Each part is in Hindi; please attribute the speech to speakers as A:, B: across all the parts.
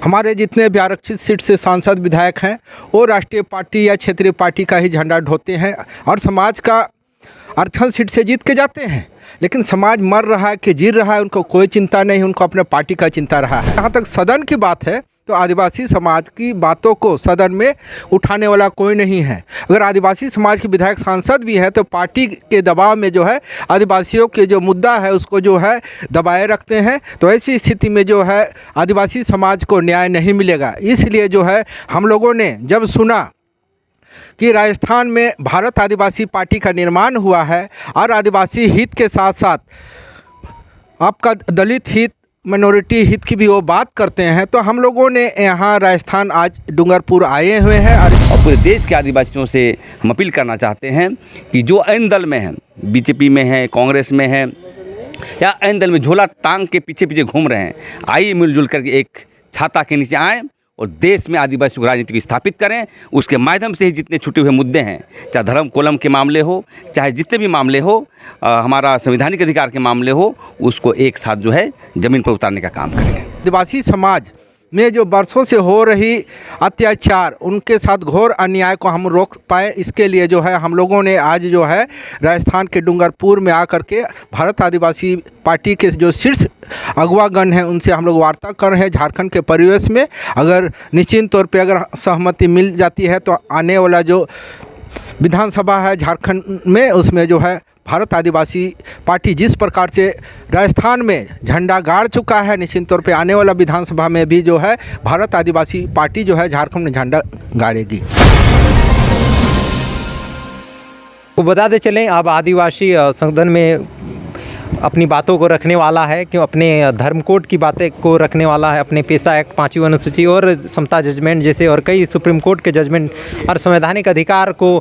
A: हमारे जितने भी आरक्षित सीट से सांसद विधायक हैं वो राष्ट्रीय पार्टी या क्षेत्रीय पार्टी का ही झंडा ढोते हैं और समाज का आरक्षण सीट से जीत के जाते हैं। लेकिन समाज मर रहा है कि जी रहा है उनको कोई चिंता नहीं, उनको अपने पार्टी का चिंता रहा है। जहाँ तक सदन की बात है तो आदिवासी समाज की बातों को सदन में उठाने वाला कोई नहीं है। अगर आदिवासी समाज के विधायक सांसद भी है तो पार्टी के दबाव में जो है आदिवासियों के जो मुद्दा है उसको जो है दबाए रखते हैं। तो ऐसी स्थिति में जो है आदिवासी समाज को न्याय नहीं मिलेगा। इसलिए जो है हम लोगों ने जब सुना कि राजस्थान में भारत आदिवासी पार्टी का निर्माण हुआ है और आदिवासी हित के साथ साथ आपका दलित हित, मिनोरिटी हित की भी वो बात करते हैं, तो हम लोगों ने यहाँ राजस्थान आज डूंगरपुर आए हुए हैं
B: और पूरे देश के आदिवासियों से हम अपील करना चाहते हैं कि जो अन्य दल में हैं, बीजेपी में हैं, कांग्रेस में हैं या अन्य दल में झोला टांग के पीछे पीछे घूम रहे हैं, आइए मिलजुल करके एक छाता के नीचे आएँ और देश में आदिवासी को राजनीति को स्थापित करें। उसके माध्यम से ही जितने छूटे हुए मुद्दे हैं, चाहे धर्म कोलम के मामले हो, चाहे जितने भी मामले हो, हमारा संवैधानिक अधिकार के मामले हो, उसको एक साथ जो है ज़मीन पर उतारने का काम करें।
A: आदिवासी समाज में जो बरसों से हो रही अत्याचार, उनके साथ घोर अन्याय को हम रोक पाए, इसके लिए जो है हम लोगों ने आज जो है राजस्थान के डूंगरपुर में आकर के भारत आदिवासी पार्टी के जो शीर्ष अगुवागण हैं उनसे हम लोग वार्ता कर रहे हैं। झारखंड के परिवेश में अगर निश्चित तौर पे अगर सहमति मिल जाती है तो आने वाला जो विधानसभा है झारखंड में, उसमें जो है भारत आदिवासी पार्टी जिस प्रकार से राजस्थान में झंडा गाड़ चुका है, निश्चित तौर पे आने वाला विधानसभा में भी जो है भारत आदिवासी पार्टी जो है झारखंड में झंडा गाड़ेगी।
C: को बताते चलें, अब आदिवासी सदन में अपनी बातों को रखने वाला है, क्यों अपने धर्म कोड की बातें को रखने वाला है, अपने पेशा एक्ट 5वीं अनुसूची और समता जजमेंट जैसे और कई सुप्रीम कोर्ट के जजमेंट और संवैधानिक अधिकार को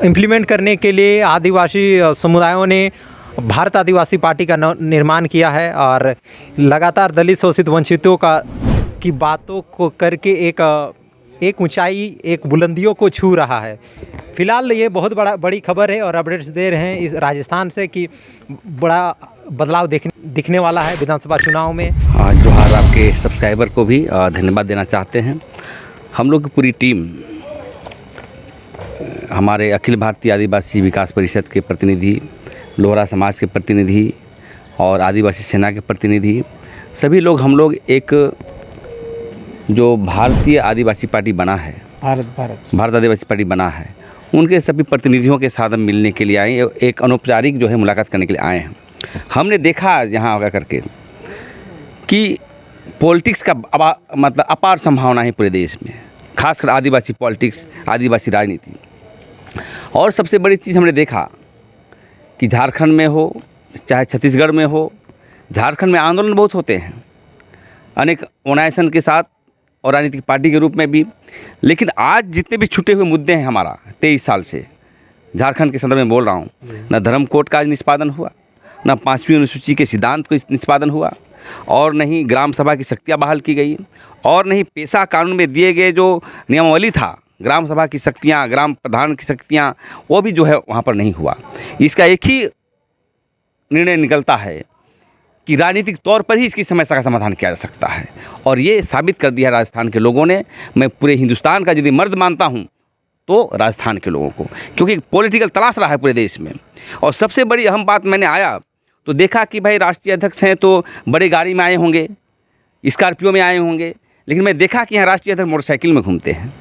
C: इम्प्लीमेंट करने के लिए आदिवासी समुदायों ने भारत आदिवासी पार्टी का निर्माण किया है और लगातार दलित शोषित वंचितों की बातों को करके एक ऊंचाई, एक बुलंदियों को छू रहा है। फिलहाल ये बहुत बड़ी खबर है और अपडेट्स दे रहे हैं इस राजस्थान से कि बड़ा बदलाव दिखने वाला है विधानसभा चुनाव में।
B: जोहार आपके सब्सक्राइबर को भी धन्यवाद देना चाहते हैं। हम लोग की पूरी टीम, हमारे अखिल भारतीय आदिवासी विकास परिषद के प्रतिनिधि, लोहरा समाज के प्रतिनिधि और आदिवासी सेना के प्रतिनिधि, सभी लोग हम लोग एक जो भारतीय आदिवासी पार्टी बना है, भारत आदिवासी पार्टी बना है, उनके सभी प्रतिनिधियों के साथ हम मिलने के लिए आए, एक अनौपचारिक जो है मुलाकात करने के लिए आए हैं। हमने देखा यहाँ आकर करके कि पॉलिटिक्स का मतलब अपार संभावना है पूरे देश में, खासकर आदिवासी पॉलिटिक्स, आदिवासी राजनीति। और सबसे बड़ी चीज़ हमने देखा कि झारखंड में हो चाहे छत्तीसगढ़ में हो, झारखंड में आंदोलन बहुत होते हैं अनेक ऑर्गेनाइजेशन के साथ और राजनीतिक पार्टी के रूप में भी। लेकिन आज जितने भी छूटे हुए मुद्दे हैं हमारा 23 साल से झारखंड के संदर्भ में बोल रहा हूँ, न धर्म कोड का आज निष्पादन हुआ, न 5वीं अनुसूची के सिद्धांत को निष्पादन हुआ, और न ही ग्राम सभा की शक्तियाँ बहाल की गई, और न ही पेशा कानून में दिए गए जो नियमावली था ग्राम सभा की शक्तियाँ, ग्राम प्रधान की शक्तियाँ, वो भी जो है वहाँ पर नहीं हुआ। इसका एक ही निर्णय निकलता है कि राजनीतिक तौर पर ही इसकी समस्या का समाधान किया जा सकता है, और ये साबित कर दिया राजस्थान के लोगों ने। मैं पूरे हिंदुस्तान का यदि मर्द मानता हूँ तो राजस्थान के लोगों को, क्योंकि पॉलिटिकल तलाश रहा है पूरे देश में। और सबसे बड़ी अहम बात, मैंने आया तो देखा कि भाई राष्ट्रीय अध्यक्ष हैं तो बड़े गाड़ी में आए होंगे, स्कॉर्पियो में आए होंगे, लेकिन मैं देखा कि यहाँ राष्ट्रीय अध्यक्ष मोटरसाइकिल में घूमते हैं।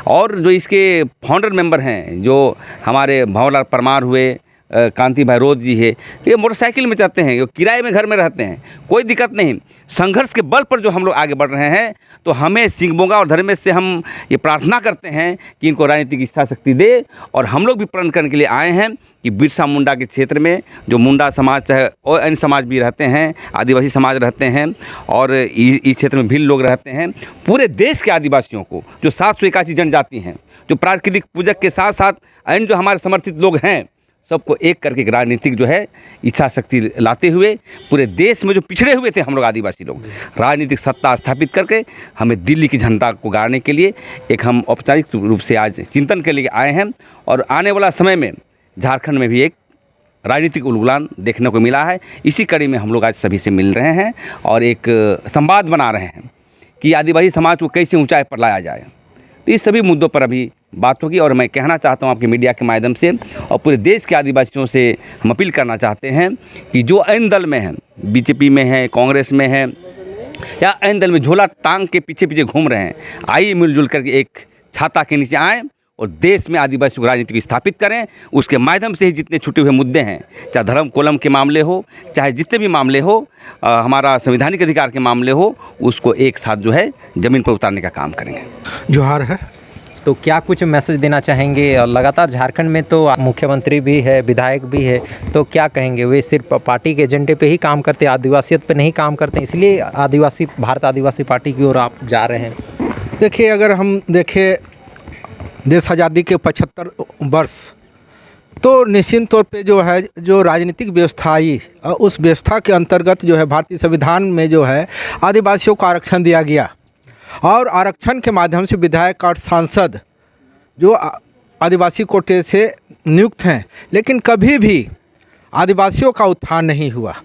B: और जो इसके फाउंडर मेंबर हैं, जो हमारे भंवरलाल परमार हुए, कांति भाई रोज जी है, ये मोटरसाइकिल में चलते हैं, ये किराए में घर में रहते हैं, कोई दिक्कत नहीं। संघर्ष के बल पर जो हम लोग आगे बढ़ रहे हैं, तो हमें सिंहबोंगा और धर्मेश से हम ये प्रार्थना करते हैं कि इनको राजनीतिक इच्छा शक्ति दे। और हम लोग भी प्रण करने के लिए आए हैं कि बिरसा मुंडा के क्षेत्र में जो मुंडा समाज चाहे और अन्य समाज भी रहते हैं, आदिवासी समाज रहते हैं, और इस क्षेत्र में भिल्ल लोग रहते हैं, पूरे देश के आदिवासियों को जो 781 जनजाति हैं, जो प्राकृतिक पूजक के साथ साथ अन्य जो हमारे समर्थित लोग हैं, सबको एक करके राजनीतिक जो है इच्छा शक्ति लाते हुए पूरे देश में जो पिछड़े हुए थे हम लोग आदिवासी लोग, राजनीतिक सत्ता स्थापित करके हमें दिल्ली की झंडा को गाड़ने के लिए एक हम औपचारिक रूप से आज चिंतन के लिए आए हैं। और आने वाला समय में झारखंड में भी एक राजनीतिक उलगुलान देखने को मिला है। इसी कड़ी में हम लोग आज सभी से मिल रहे हैं और एक संवाद बना रहे हैं कि आदिवासी समाज को कैसे ऊंचाई पर लाया जाए। तो इस सभी मुद्दों पर अभी बात होगी और मैं कहना चाहता हूं आपके मीडिया के माध्यम से और पूरे देश के आदिवासियों से हम अपील करना चाहते हैं कि जो अन्य दल में हैं, बीजेपी में हैं, कांग्रेस में हैं या अन्य दल में झोला टांग के पीछे पीछे घूम रहे हैं, आइए मिलजुल करके एक छाता के नीचे आएँ और देश में आदिवासी राजनीति को स्थापित करें। उसके माध्यम से ही जितने छूटे हुए मुद्दे हैं, चाहे धर्म कोलम के मामले हो, चाहे जितने भी मामले हो, हमारा संवैधानिक अधिकार के मामले हो, उसको एक साथ जो है ज़मीन पर उतारने का काम करेंगे।
A: जोहार है।
C: तो क्या कुछ मैसेज देना चाहेंगे? और लगातार झारखंड में तो मुख्यमंत्री भी है, विधायक भी है, तो क्या कहेंगे? वे सिर्फ पार्टी के एजेंडे पे ही काम करते, आदिवासियत पे नहीं काम करते, इसलिए भारत आदिवासी पार्टी की ओर आप जा रहे हैं?
A: देखिए, अगर हम देखें देश आज़ादी के 75 वर्ष, तो निश्चित तौर पे जो है जो राजनीतिक व्यवस्था आई, उस व्यवस्था के अंतर्गत जो है भारतीय संविधान में जो है आदिवासियों को आरक्षण दिया गया और आरक्षण के माध्यम से विधायक और सांसद जो आदिवासी कोटे से नियुक्त हैं, लेकिन कभी भी आदिवासियों का उत्थान नहीं हुआ।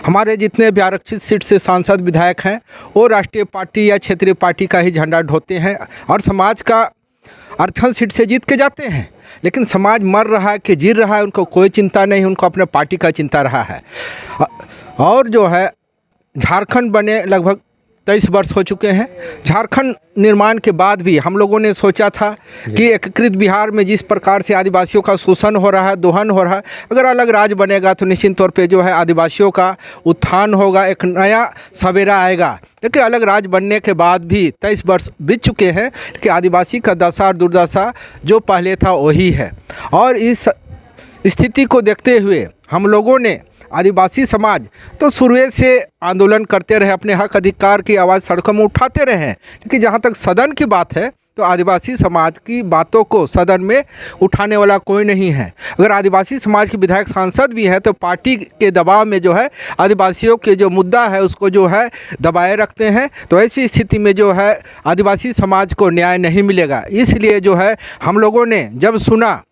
A: हमारे जितने भी आरक्षित सीट से सांसद विधायक हैं वो राष्ट्रीय पार्टी या क्षेत्रीय पार्टी का ही झंडा ढोते हैं और समाज का आरक्षण सीट से जीत के जाते हैं, लेकिन समाज मर रहा है कि जी रहा है उनको कोई चिंता नहीं, उनको अपने पार्टी का चिंता रहा है। और जो है झारखंड बने लगभग 23 वर्ष हो चुके हैं। झारखंड निर्माण के बाद भी हम लोगों ने सोचा था कि एकीकृत बिहार में जिस प्रकार से आदिवासियों का शोषण हो रहा है, दोहन हो रहा है, अगर अलग राज्य बनेगा तो निश्चित तौर पे जो है आदिवासियों का उत्थान होगा, एक नया सवेरा आएगा। देखिए, अलग राज्य बनने के बाद भी 23 वर्ष बीत चुके हैं कि आदिवासी का दशा और दुर्दशा जो पहले था वही है। और इस स्थिति को देखते हुए हम लोगों ने आदिवासी समाज तो शुरू से आंदोलन करते रहे, अपने हक अधिकार की आवाज़ सड़कों में उठाते रहे हैं, लेकिन जहाँ तक सदन की बात है तो आदिवासी समाज की बातों को सदन में उठाने वाला कोई नहीं है। अगर आदिवासी समाज के विधायक सांसद भी हैं तो पार्टी के दबाव में जो है आदिवासियों के जो मुद्दा है उसको जो है दबाए रखते हैं, तो ऐसी स्थिति में जो है आदिवासी समाज को न्याय नहीं मिलेगा। इसलिए जो है हम लोगों ने जब सुना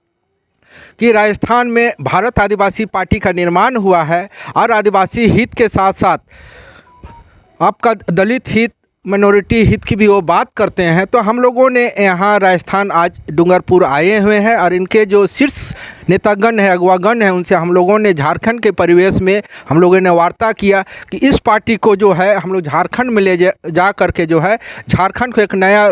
A: कि राजस्थान में भारत आदिवासी पार्टी का निर्माण हुआ है और आदिवासी हित के साथ साथ आपका दलित हित, मिनोरिटी हित की भी वो बात करते हैं, तो हम लोगों ने यहाँ राजस्थान आज डूंगरपुर आए हुए हैं और इनके जो शीर्ष नेतागण हैं, अगवागण हैं, उनसे हम लोगों ने झारखंड के परिवेश में हम लोगों ने वार्ता किया कि इस पार्टी को जो है हम लोग झारखंड में ले जा करके जो है झारखंड को एक नया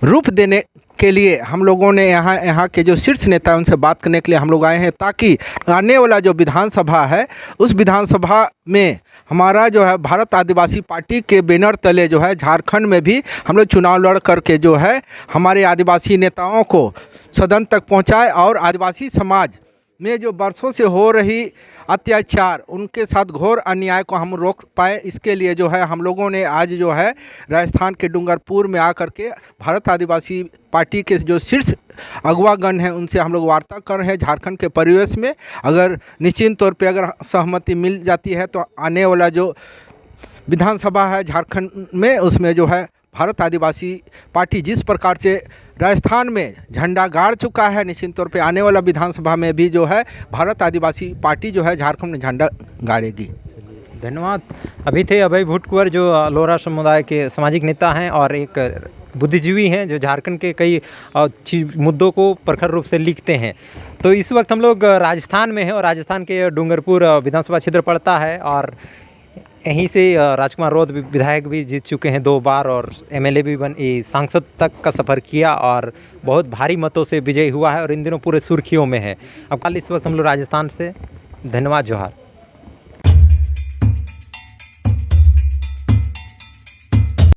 A: रूप देने के लिए हम लोगों ने यहाँ के जो शीर्ष नेता हैं उनसे बात करने के लिए हम लोग आए हैं, ताकि आने वाला जो विधानसभा है उस विधानसभा में हमारा जो है भारत आदिवासी पार्टी के बैनर तले जो है झारखंड में भी हम लोग चुनाव लड़ करके जो है हमारे आदिवासी नेताओं को सदन तक पहुँचाए और आदिवासी समाज में जो बरसों से हो रही अत्याचार, उनके साथ घोर अन्याय को हम रोक पाए, इसके लिए जो है हम लोगों ने आज जो है राजस्थान के डूंगरपुर में आकर के भारत आदिवासी पार्टी के जो शीर्ष अगवागण हैं उनसे हम लोग वार्ता कर रहे हैं। झारखंड के परिवेश में अगर निश्चित तौर पे अगर सहमति मिल जाती है तो आने वाला जो विधानसभा है झारखंड में उसमें जो है भारत आदिवासी पार्टी जिस प्रकार से राजस्थान में झंडा गाड़ चुका है, निश्चित तौर पे आने वाला विधानसभा में भी जो है भारत आदिवासी पार्टी जो है झारखंड में झंडा गाड़ेगी।
C: धन्यवाद। अभी थे अभय भूटकुंवर जो लोहरा समुदाय के सामाजिक नेता हैं और एक बुद्धिजीवी हैं जो झारखंड के कई मुद्दों को प्रखर रूप से लिखते हैं। तो इस वक्त हम लोग राजस्थान में हैं और राजस्थान के डूंगरपुर विधानसभा क्षेत्र पड़ता है और यहीं से राजकुमार रौत विधायक भी जीत चुके हैं 2 बार और एमएलए भी सांसद तक का सफ़र किया और बहुत भारी मतों से विजयी हुआ है और इन दिनों पूरे सुर्खियों में है। अब कल इस वक्त हम लोग राजस्थान से। धन्यवाद, जोहार।